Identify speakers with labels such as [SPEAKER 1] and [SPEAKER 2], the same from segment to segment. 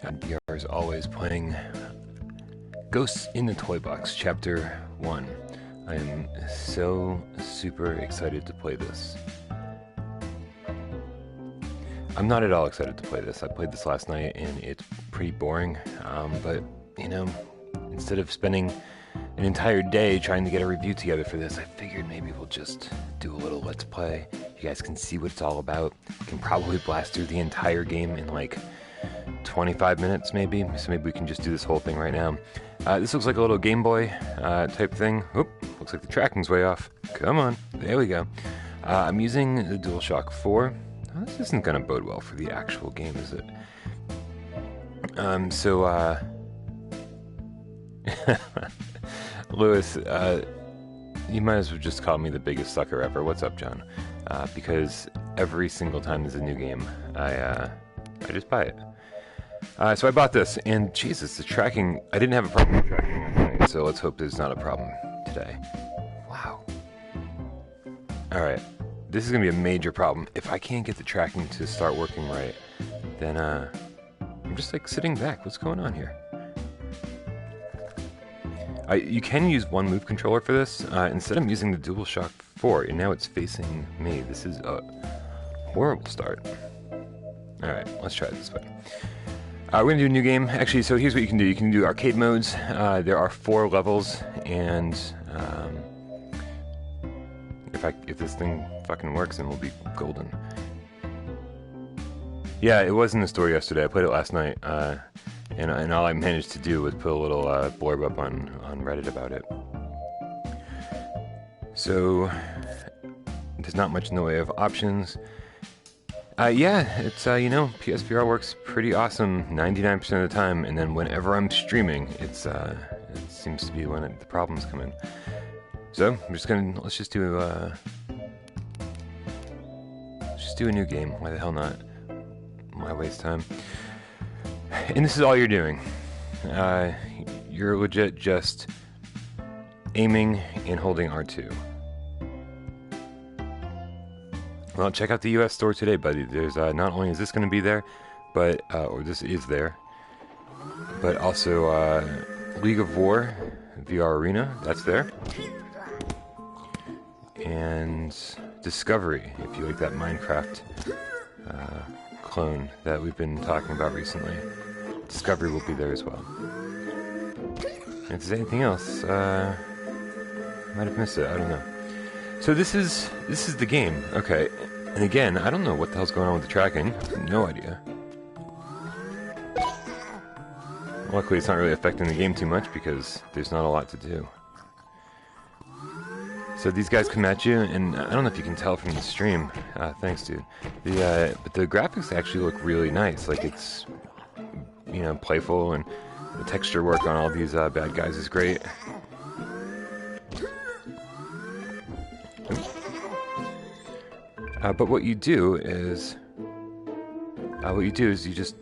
[SPEAKER 1] VR is always playing Ghosts in the Toybox, Chapter 1. I am so super excited to play this. I'm not at all excited to play this. I played this last night and it's pretty boring, but, you know, instead of spending an entire day trying to get a review together for this, I figured maybe we'll just do a little Let's Play. You guys can see what it's all about. You can probably blast through the entire game in like 25 minutes maybe, so maybe we can just do this whole thing right now. This looks like a little Game Boy type thing. Oop, looks like the tracking's way off. Come on, there we go. I'm using the DualShock 4. Oh, this isn't going to bode well for the actual game, is it? Lewis, you might as well just call me the biggest sucker ever. What's up, John? Because every single time there's a new game, I just buy it. So I bought this, and Jesus, the tracking, I didn't have a problem with tracking last night, so let's hope there's not a problem today. Wow. Alright, this is going to be a major problem. If I can't get the tracking to start working right, then I'm just like sitting back. What's going on here? You can use one move controller for this. Instead I'm using the DualShock 4, and now it's facing me. This is a horrible start. Alright, let's try it this way. We're going to do a new game. Actually, so here's what you can do. You can do arcade modes. There are 4 levels, and if this thing fucking works, then we'll be golden. Yeah, it was in the store yesterday. I played it last night, and all I managed to do was put a little blurb up on Reddit about it. So, there's not much in the way of options. Yeah, it's, you know, PSVR works pretty awesome 99% of the time, and then whenever I'm streaming, it seems to be when the problems come in. So, let's just do a new game. Why the hell not? Why waste time? And this is all you're doing. You're legit just aiming and holding R2. Well, check out the US store today, buddy. There's not only is this going to be there, but or this is there, but also League of War VR Arena. That's there, and Discovery, if you like that Minecraft clone that we've been talking about recently. Discovery will be there as well. And if there's anything else, I might have missed it. I don't know. So this is the game. Okay. And again, I don't know what the hell's going on with the tracking. No idea. Luckily, it's not really affecting the game too much because there's not a lot to do. So these guys come at you, and I don't know if you can tell from the stream. Thanks, dude. But the graphics actually look really nice. Like it's, you know, playful, and the texture work on all these bad guys is great. But what you do is you just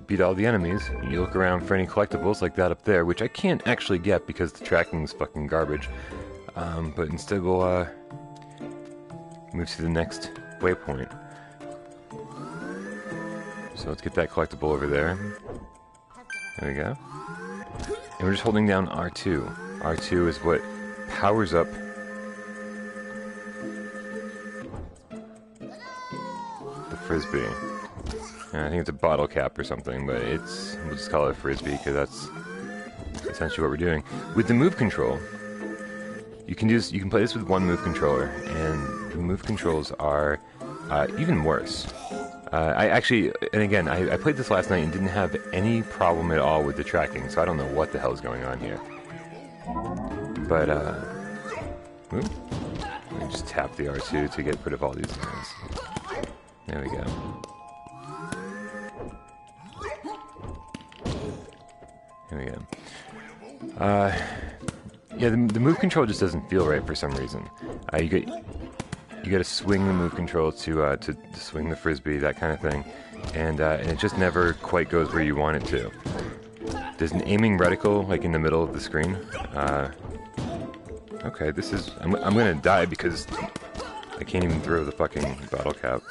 [SPEAKER 1] beat all the enemies. You look around for any collectibles like that up there, which I can't actually get because the tracking is fucking garbage. But instead we'll move to the next waypoint. So let's get that collectible over there. There we go. And we're just holding down R2. R2 is what powers up the frisbee. I think it's a bottle cap or something, but we'll just call it a frisbee because that's essentially what we're doing. With the move control, you can play this with one move controller, and the move controls are even worse. I played this last night and didn't have any problem at all with the tracking, so I don't know what the hell is going on here. But let me just tap the R2 to get rid of all these things. There we go. There we go. Yeah, the move control just doesn't feel right for some reason. You got to swing the move control to swing the frisbee, that kind of thing, and it just never quite goes where you want it to. There's an aiming reticle like in the middle of the screen. Okay, I'm gonna die because I can't even throw the fucking bottle cap.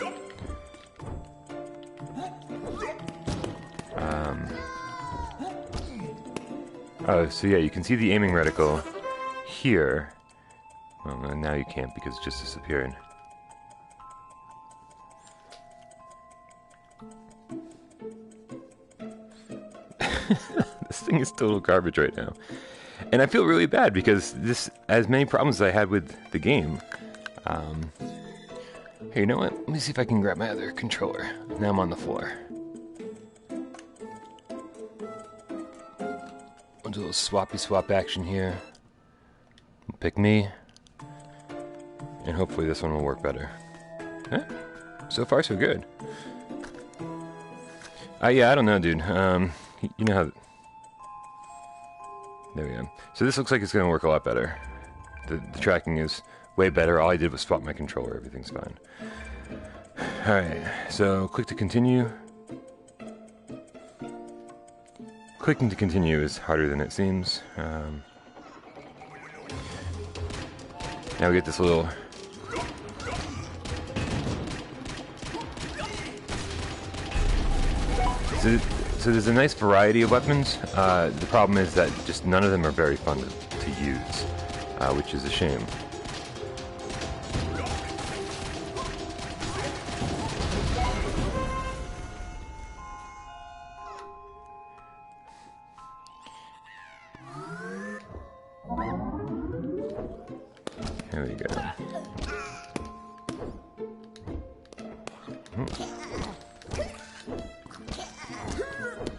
[SPEAKER 1] Oh, so yeah, you can see the aiming reticle here. Well, now you can't because it just disappeared. This thing is total garbage right now. And I feel really bad because this has many problems I had with the game. Here, you know what? Let me see if I can grab my other controller. Now I'm on the floor. We'll do a little swappy swap action here. Pick me. And hopefully this one will work better. Huh? So far so good. Yeah, I don't know, dude. You know how... There we go. So this looks like it's going to work a lot better. The tracking is way better. All I did was swap my controller. Everything's fine. Alright, so click to continue. Clicking to continue is harder than it seems. Now we get this little... So there's a nice variety of weapons. The problem is that just none of them are very fun to use, which is a shame. Here we go.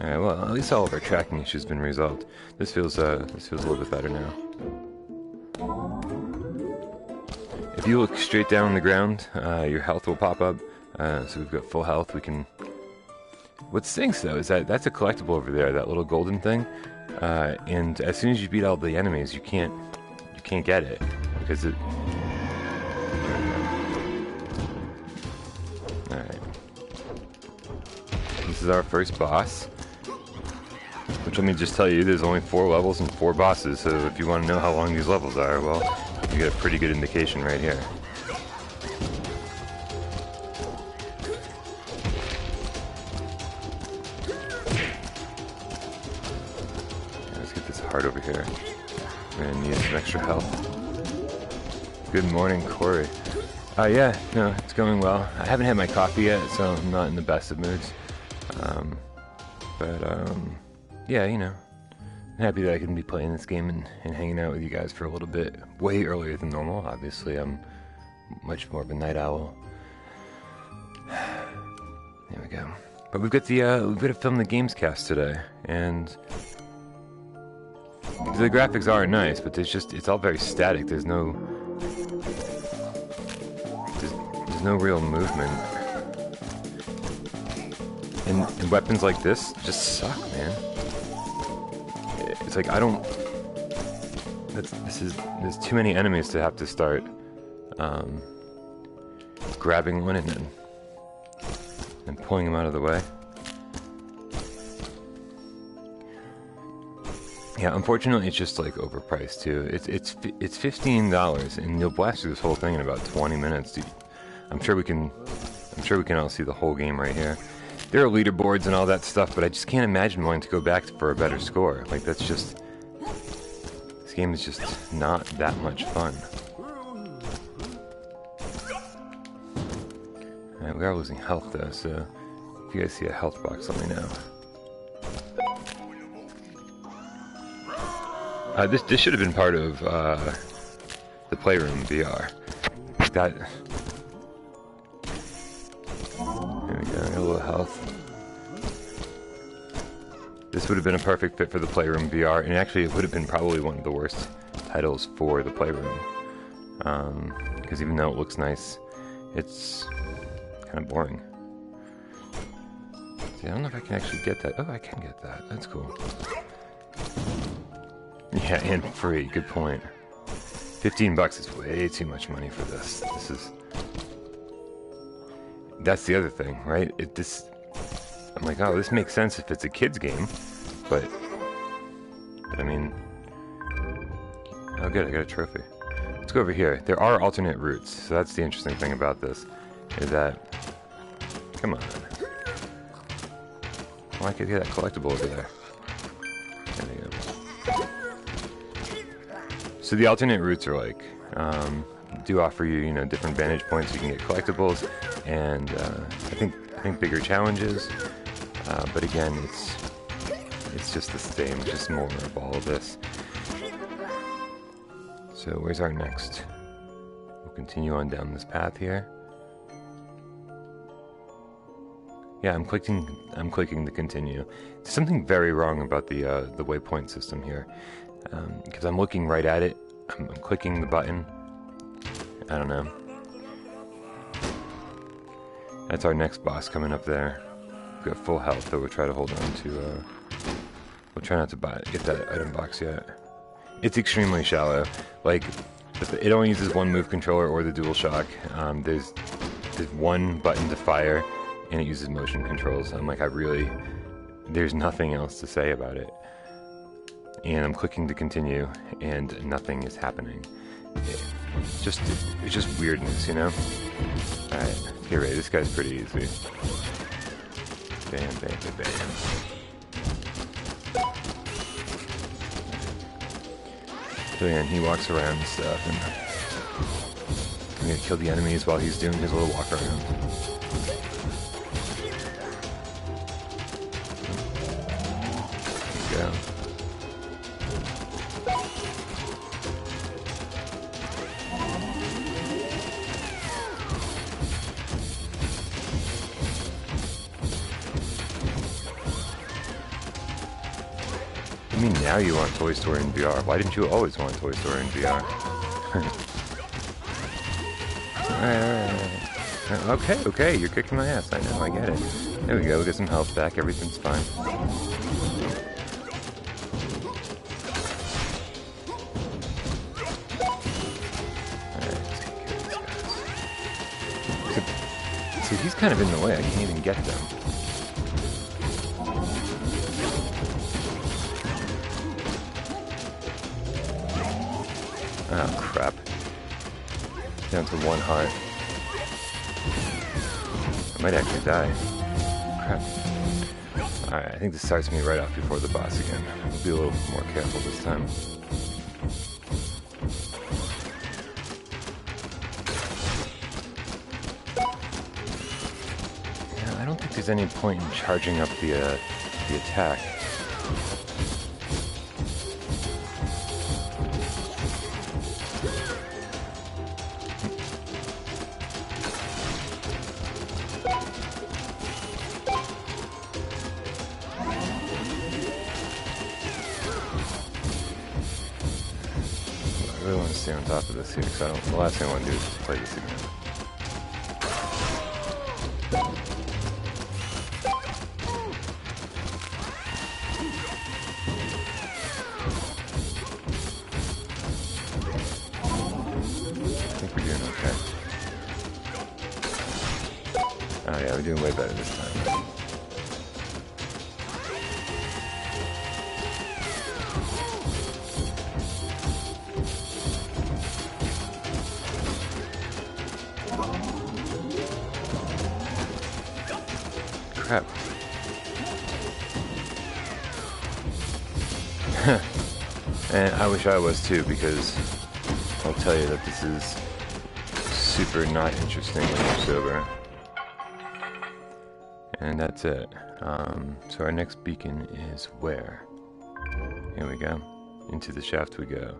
[SPEAKER 1] Alright, well, at least all of our tracking issues have been resolved. This feels a little bit better now. If you look straight down on the ground, your health will pop up. So we've got full health. We can... What stinks though is that that's a collectible over there, that little golden thing. And as soon as you beat all the enemies, you can't get it because it... Alright. This is our first boss. Which, let me just tell you, there's only 4 levels and 4 bosses, so if you want to know how long these levels are, well, you get a pretty good indication right here. Let's get this heart over here. We're gonna need some extra health. Good morning, Corey. Yeah, no, it's going well. I haven't had my coffee yet, so I'm not in the best of moods. Yeah, you know, I'm happy that I can be playing this game and hanging out with you guys for a little bit, way earlier than normal. Obviously, I'm much more of a night owl. There we go. But we've got to film the games cast today, and the graphics are nice, but it's all very static. There's no real movement. And weapons like this just suck, man. It's like, I don't... There's too many enemies to have to start grabbing one and pulling them out of the way. Yeah, unfortunately, it's just like overpriced too. It's $15, and you'll blast through this whole thing in about 20 minutes, dude. I'm sure we can all see the whole game right here. There are leaderboards and all that stuff, but I just can't imagine wanting to go back for a better score. Like, that's just... This game is just not that much fun. Alright, we are losing health though, so if you guys see a health box, let me know. This should have been part of the Playroom VR. That... There we go, got a little health. This would have been a perfect fit for the Playroom VR, and actually it would have been probably one of the worst titles for the Playroom. Because even though it looks nice, it's kind of boring. See, I don't know if I can actually get that. Oh, I can get that. That's cool. Yeah, and free. Good point. $15 is way too much money for this. This is... That's the other thing, right? I'm like, oh, this makes sense if it's a kid's game, but I mean, oh good, I got a trophy. Let's go over here. There are alternate routes, so that's the interesting thing about this, is that, come on. Well, I could get that collectible over there. There we go. So the alternate routes are like, do offer you, you know, different vantage points. So you can get collectibles and I think bigger challenges. But again, it's just the same, just more of all of this. So where's our next? We'll continue on down this path here. Yeah, I'm clicking to continue. There's something very wrong about the waypoint system here, because I'm looking right at it. I'm clicking the button. I don't know. That's our next boss coming up there. We've got full health, though we'll try to hold on to. We'll try not to get that item box yet. It's extremely shallow. Like, it only uses one move controller or the DualShock. There's one button to fire, and it uses motion controls. I'm like, there's nothing else to say about it. And I'm clicking to continue, and nothing is happening. It's just weirdness, you know? Alright, here, Ray, this guy's pretty easy. Bam, bam, bam, bam. So yeah, and he walks around and stuff, and I'm gonna kill the enemies while he's doing his little walk around. There we go. I mean, now you want Toy Story in VR. Why didn't you always want Toy Story in VR? Alright. Okay, you're kicking my ass. I know, I get it. There we go, we get some health back, everything's fine. Alright, let's take care of these guys. See, he's kind of in the way, I can't even get them. Oh, crap. Down to one heart. I might actually die. Crap. Alright, I think this starts me right off before the boss again. We'll be a little more careful this time. Yeah, I don't think there's any point in charging up the attack. I really want to stay on top of this here, because the last thing I want to do is play this again. I think we're doing okay. Oh yeah, we're doing way better this time. Crap. And I wish I was too, because I'll tell you that this is super not interesting when you're sober. And that's it. So our next beacon is where? Here we go. Into the shaft we go.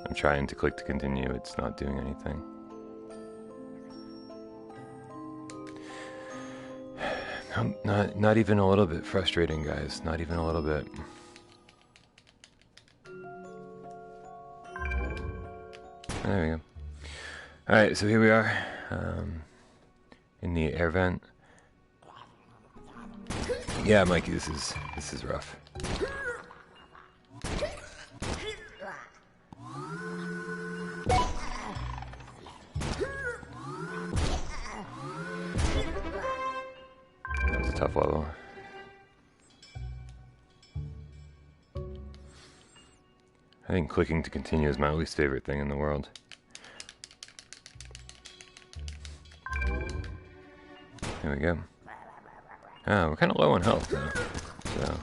[SPEAKER 1] I'm trying to click to continue, it's not doing anything. Not even a little bit frustrating, guys. Not even a little bit. There we go. Alright, so here we are. In the air vent. Yeah, Mikey, this is rough. That was a tough level. I think clicking to continue is my least favorite thing in the world. There we go. We're kind of low on health, though. So,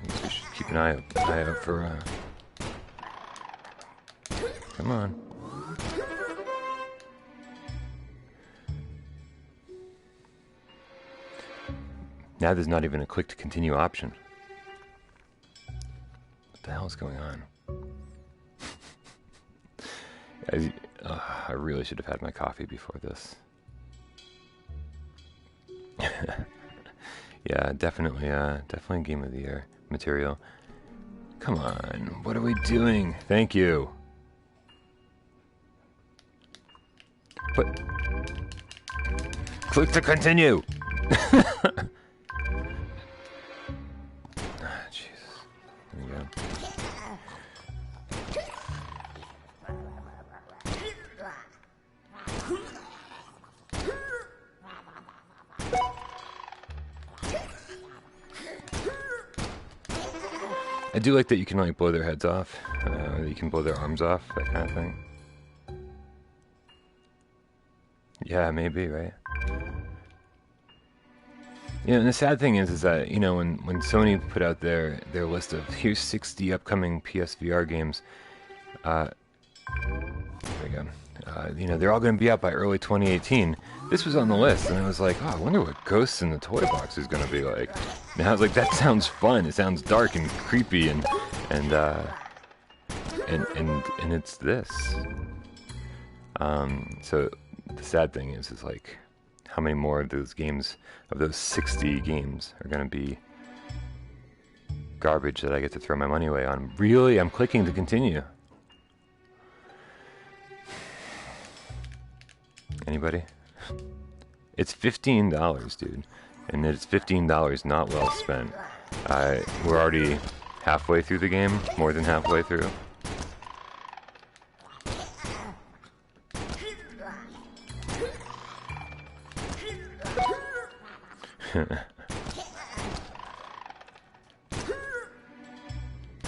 [SPEAKER 1] I guess we should keep an eye out for, Come on. Now there's not even a click to continue option. What the hell is going on? I really should have had my coffee before this. Yeah, definitely Game of the Year material. Come on, what are we doing? Thank you. But click to continue. Jesus. There we go. I do like that you can like blow their heads off, that you can blow their arms off, that kind of thing. Yeah, maybe, right? You know, and the sad thing is that, you know, when Sony put out their list of here's 60 upcoming PSVR games, there we go. You know, they're all going to be out by early 2018. This was on the list, and I was like, oh, I wonder what Ghosts in the Toybox is going to be like. And I was like, that sounds fun. It sounds dark and creepy, and it's this. So the sad thing is like, how many more of those games, of those 60 games, are going to be garbage that I get to throw my money away on? Really? I'm clicking to continue. Anybody? It's $15, dude. And it's $15 not well spent. We're already halfway through the game, more than halfway through.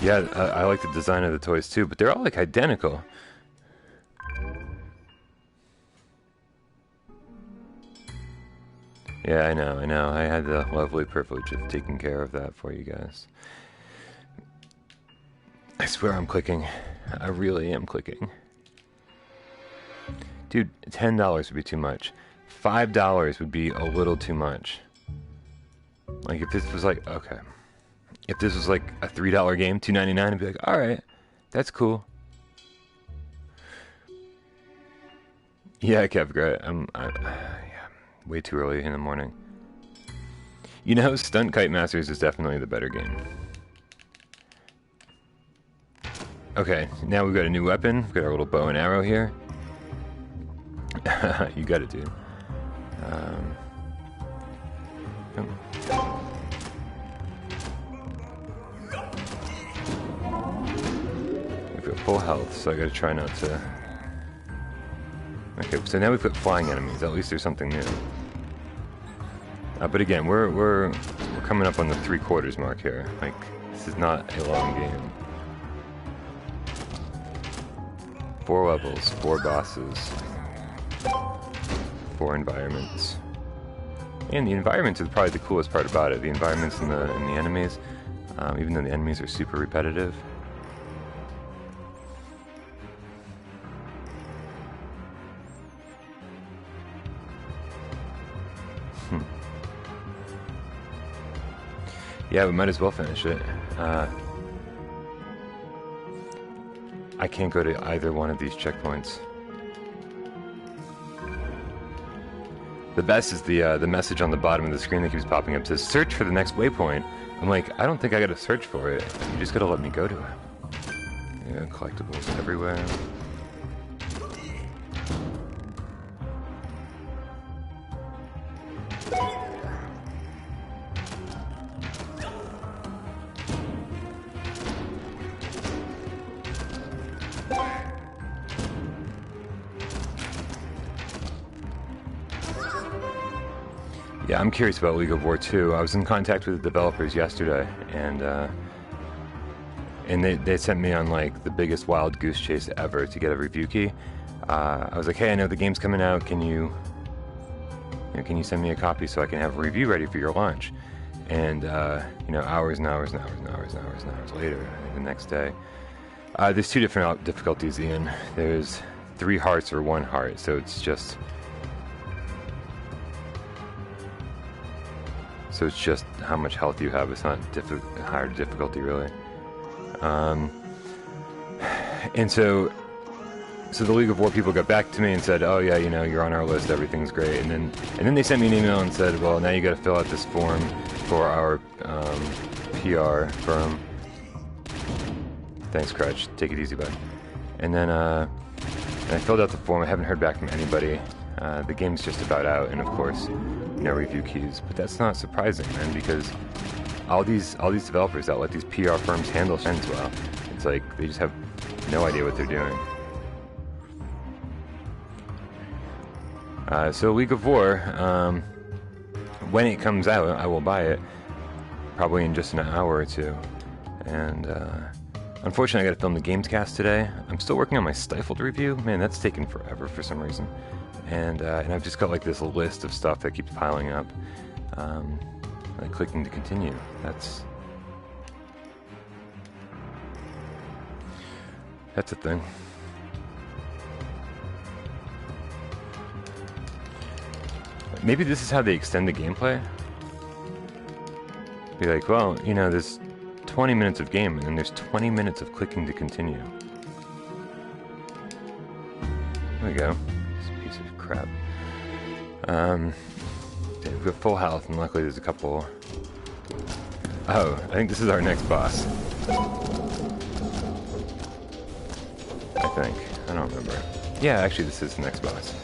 [SPEAKER 1] Yeah, I like the design of the toys too, but they're all like identical. Yeah, I know. I had the lovely privilege of taking care of that for you guys. I swear I'm clicking. I really am clicking. Dude, $10 would be too much. $5 would be a little too much. Like, if this was like, okay. If this was like a $3 game, $2.99, I'd be like, alright, that's cool. Yeah, Kev, great. Yeah, way too early in the morning. You know, Stunt Kite Masters is definitely the better game. Okay, now we've got a new weapon. We've got our little bow and arrow here. You got it, dude. We've got full health, so I gotta try not to... Okay, so now we've got flying enemies. At least there's something new. But again, we're coming up on the 3/4 mark here. Like, this is not a long game. 4 levels, 4 bosses, 4 environments. And the environments is probably the coolest part about it. The environments and the enemies, even though the enemies are super repetitive. Yeah, we might as well finish it. I can't go to either one of these checkpoints. The best is the message on the bottom of the screen that keeps popping up. It says, search for the next waypoint. I'm like, I don't think I gotta search for it. You just gotta let me go to it. Yeah, collectibles everywhere. Yeah, I'm curious about League of War 2. I was in contact with the developers yesterday, and they sent me on like the biggest wild goose chase ever to get a review key. I was like, hey, I know the game's coming out. Can you can you send me a copy so I can have a review ready for your launch? And, hours and hours and hours and hours and hours and hours later, the next day. There's 2 different difficulties, Ian. There's 3 hearts or 1 heart, so it's just... So it's just how much health you have. It's not higher difficulty, really. And so the League of War people got back to me and said, oh yeah, you're on our list, everything's great. And then they sent me an email and said, well, now you got to fill out this form for our PR firm. Thanks, Crutch. Take it easy, bud. And then I filled out the form. I haven't heard back from anybody. The game's just about out, and of course, no review keys. But that's not surprising, man, because all these developers that let these PR firms handle things well, it's like they just have no idea what they're doing. So League of War, when it comes out, I will buy it, probably in just an hour or 2. And unfortunately, I got to film the Gamescast today. I'm still working on my Stifled review. Man, that's taken forever for some reason. And I've just got like this list of stuff that keeps piling up. Like clicking to continue. That's a thing. Maybe this is how they extend the gameplay. Be like, well, there's 20 minutes of game, and then there's 20 minutes of clicking to continue. There we go. This piece of crap. We've got full health, and luckily there's a couple... Oh, I think this is our next boss. I think. I don't remember. Yeah, actually this is the next boss.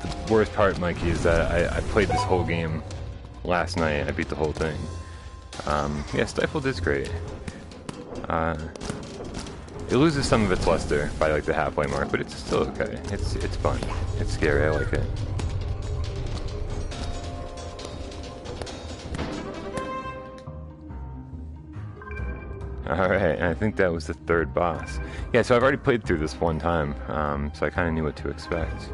[SPEAKER 1] The worst part, Mikey, is that I played this whole game last night. I beat the whole thing. Yeah, Stifled is great. It loses some of its luster by like the halfway mark, but it's still okay. It's fun. It's scary. I like it. Alright, and I think that was the 3rd boss. Yeah, so I've already played through this one time, so I kind of knew what to expect.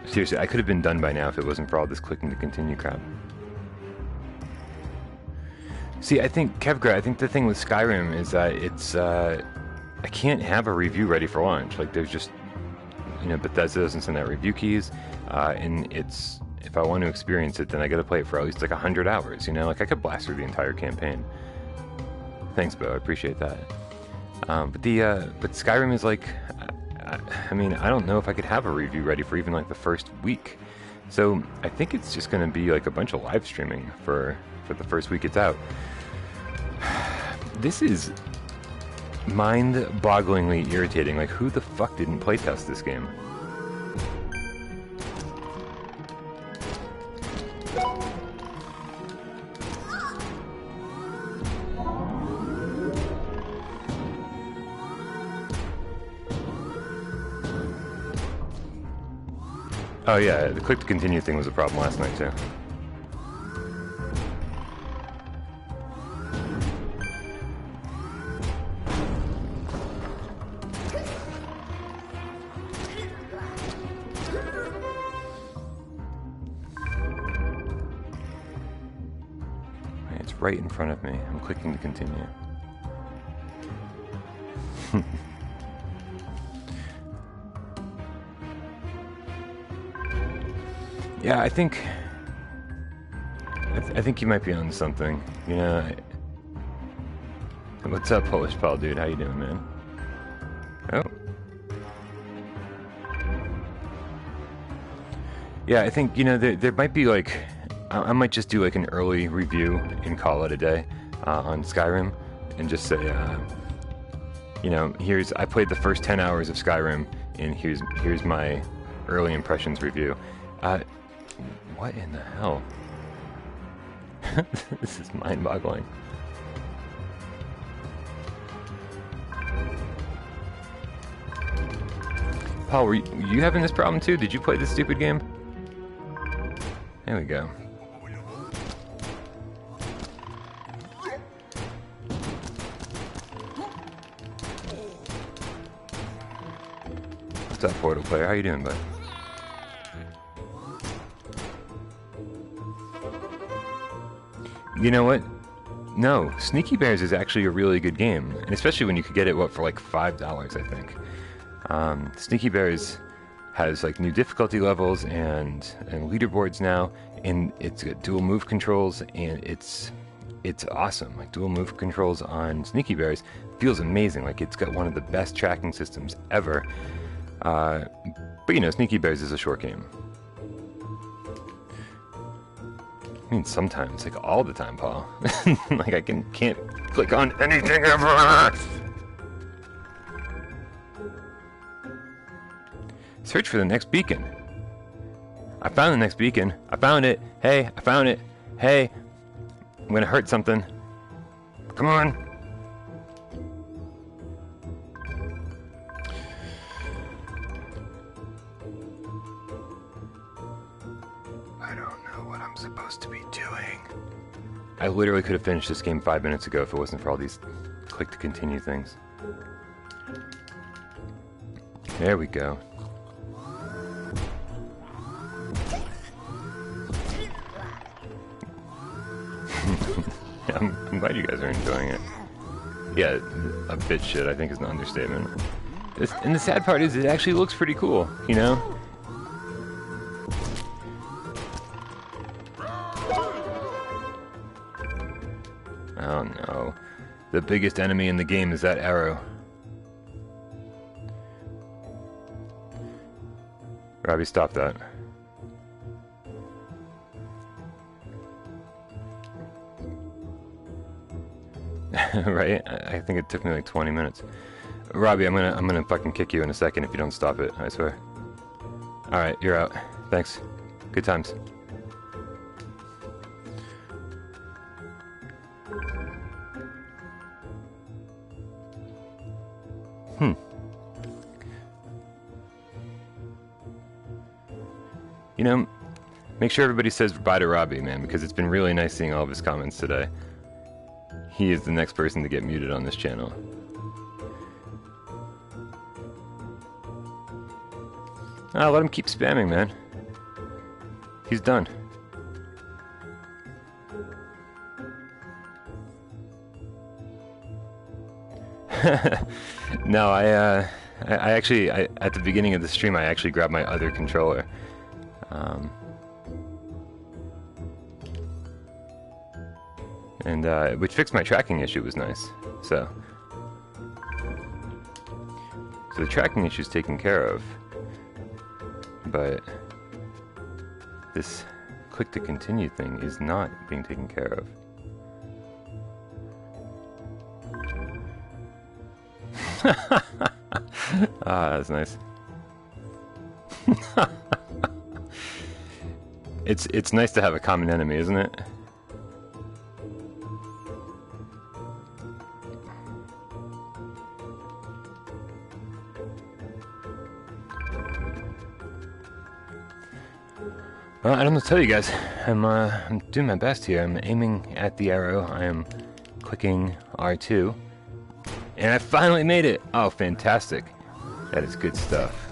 [SPEAKER 1] Seriously, I could have been done by now if it wasn't for all this clicking to continue crap. See, I think, Kevgra, I think the thing with Skyrim is that it's, I can't have a review ready for launch. Like, there's just, Bethesda doesn't send out review keys, and it's, if I want to experience it, then I gotta play it for at least like 100 hours, Like, I could blast through the entire campaign. Thanks, Bo, I appreciate that. But Skyrim is like, I mean, I don't know if I could have a review ready for even like the first week. So I think it's just going to be like a bunch of live streaming for the first week it's out. This is mind-bogglingly irritating. Like, who the fuck didn't playtest this game? Oh yeah, the click to continue thing was a problem last night too. It's right in front of me. I'm clicking to continue. Yeah, I think you might be on something. What's up, Polish pal, dude? How you doing, man? Oh. Yeah, I think there might be like I might just do like an early review and call it a day on Skyrim, and just say, I played the first 10 hours of Skyrim, and here's my early impressions review. What in the hell? This is mind-boggling. Paul, were you having this problem too? Did you play this stupid game? There we go. What's up, Portal player? How you doing, bud? You know what? No, Sneaky Bears is actually a really good game, and especially when you could get it, what, for like $5, I think. Sneaky Bears has like new difficulty levels and leaderboards now, and it's got dual move controls, and it's awesome. Like, dual move controls on Sneaky Bears feels amazing. Like, it's got one of the best tracking systems ever. But you know, Sneaky Bears is a short game. I mean, sometimes, like all the time, Paul. Like, I can't click on anything ever. Search for the next beacon. I found the next beacon. I found it. Hey, I found it. Hey, I'm gonna hurt something. Come on. I don't know what I'm supposed to be doing. I literally could have finished this game 5 minutes ago if it wasn't for all these click to continue things. There we go. I'm glad you guys are enjoying it. Yeah, a bit shit, I think, is an understatement. And the sad part is it actually looks pretty cool, you know? Oh no. The biggest enemy in the game is that arrow. Robbie, stop that. Right? I think it took me like 20 minutes. Robbie, I'm gonna fucking kick you in a second if you don't stop it, I swear. Alright, you're out. Thanks. Good times. You know, make sure everybody says bye to Robbie, man, because it's been really nice seeing all of his comments today. He is the next person to get muted on this channel. Ah, let him keep spamming, man. He's done. No, I actually, at the beginning of the stream, I actually grabbed my other controller. Which fixed my tracking issue, was nice. So the tracking issue is taken care of, but this click to continue thing is not being taken care of. Ah, that's nice. It's nice to have a common enemy, isn't it? Well, I don't know what to tell you guys. I'm doing my best here. I'm aiming at the arrow. I am clicking R2. And I finally made it! Oh, fantastic. That is good stuff.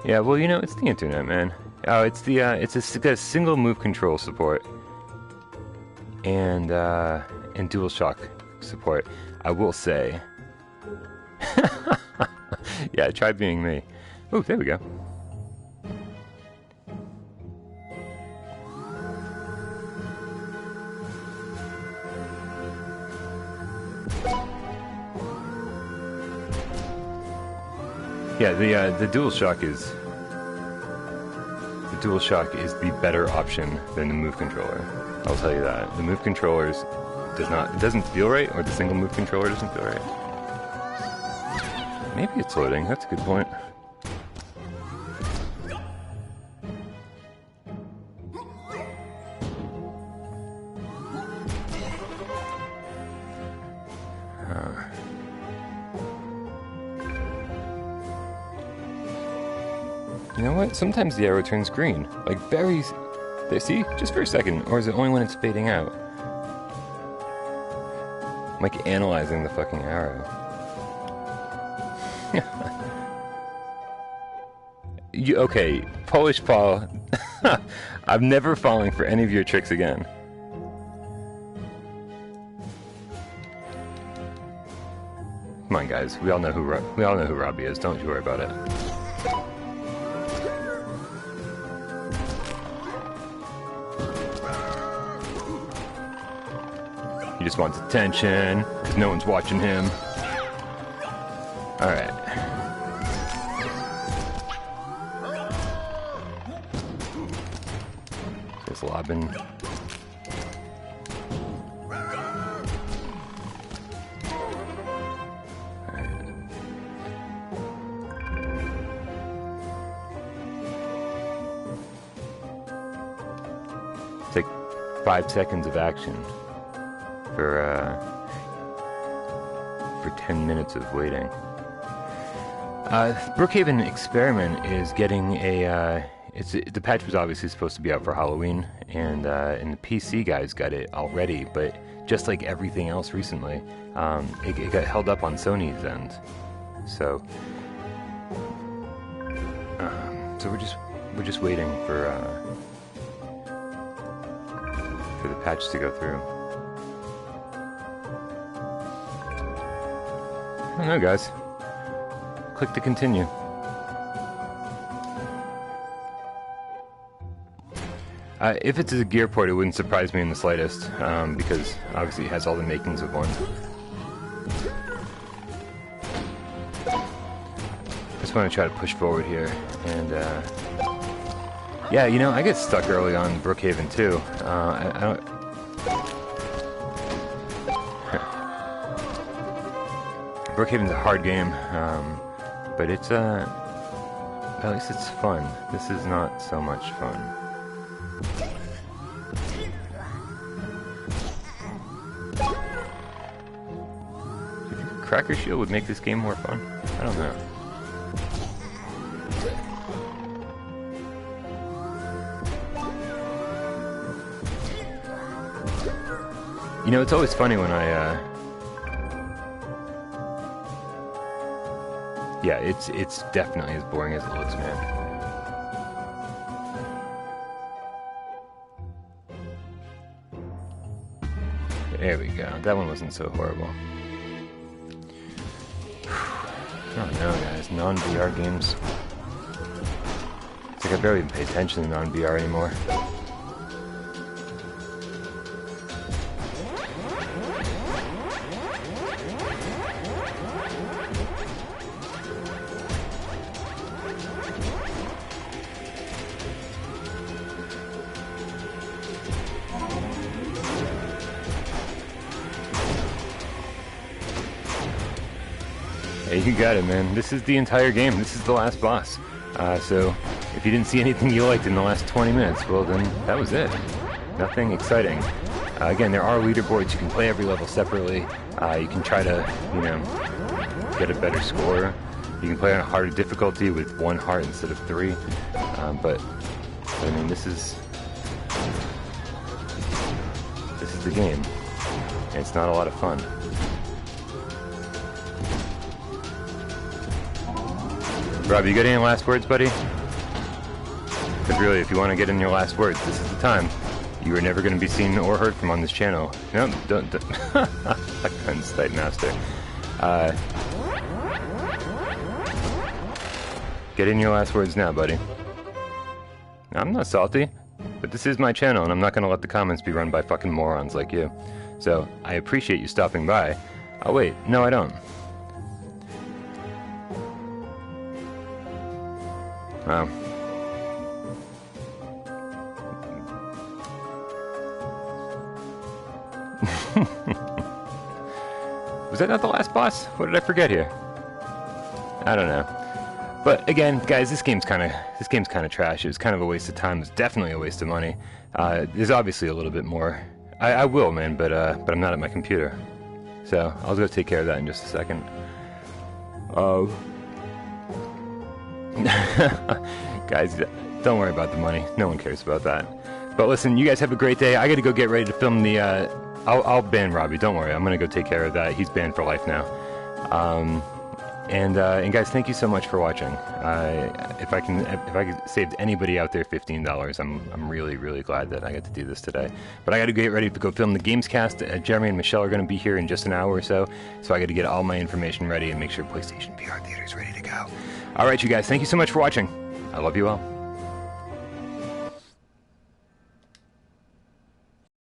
[SPEAKER 1] Yeah, well, you know, it's the internet, man. Oh, it's got a single move control support. And DualShock support. I will say. Yeah, try being me. Oh, there we go. Yeah, the DualShock is the better option than the Move controller. I'll tell you that. The Move controllers doesn't feel right, or the single move controller doesn't feel right. Maybe it's loading. That's a good point. You know what? Sometimes the arrow turns green. Like very... There, see? Just for a second. Or is it only when it's fading out? I'm like analyzing the fucking arrow. Okay, Polish Paul. I'm never falling for any of your tricks again. Come on, guys. We all know who Robbie is. Don't you worry about it. He just wants attention because no one's watching him. All right. Just lobbing. Take 5 seconds of action for 10 minutes of waiting. Brookhaven Experiment is getting a. The patch was obviously supposed to be out for Halloween, and the PC guys got it already. But just like everything else recently, it got held up on Sony's end. So we're just waiting for the patch to go through. I don't know, guys. Click to continue. If it's a gear port, it wouldn't surprise me in the slightest, because obviously it has all the makings of one. Just want to try to push forward here, and yeah, you know, I get stuck early on Brookhaven too. I don't. Brookhaven's a hard game, but it's at least it's fun. This is not so much fun. Do you think Cracker Shield would make this game more fun? I don't know. You know, it's always funny when yeah, it's definitely as boring as it looks, man. There we go. That one wasn't so horrible. I don't know, guys. Non-VR games. It's like I barely even pay attention to non-VR anymore. Hey, you got it, man. This is the entire game. This is the last boss. So, if you didn't see anything you liked in the last 20 minutes, well then, that was it. Nothing exciting. Again, there are leaderboards. You can play every level separately. You can try to, you know, get a better score. You can play on a harder difficulty with 1 heart instead of 3. But, I mean, this is the game. And it's not a lot of fun. Rob, you got any last words, buddy? Because really, if you want to get in your last words, this is the time. You are never going to be seen or heard from on this channel. No, don't. Gunsight Master. Get in your last words now, buddy. I'm not salty, but this is my channel, and I'm not going to let the comments be run by fucking morons like you. So, I appreciate you stopping by. Oh, wait. No, I don't. Wow. Was that not the last boss? What did I forget here? I don't know. But again, guys, this game's kind of trash. It was kind of a waste of time. It's definitely a waste of money. There's obviously a little bit more. I will, man, but I'm not at my computer. So I'll go take care of that in just a second. Guys, don't worry about the money. No one cares about that. But listen, you guys have a great day. I got to go get ready to film the. I'll ban Robbie. Don't worry. I'm gonna go take care of that. He's banned for life now. And guys, thank you so much for watching. If I saved anybody out there $15, I'm really glad that I got to do this today. But I got to get ready to go film the Gamescast. Jeremy and Michelle are going to be here in just an hour or so I got to get all my information ready and make sure PlayStation VR Theater is ready to go. All right, you guys, thank you so much for watching. I love you all.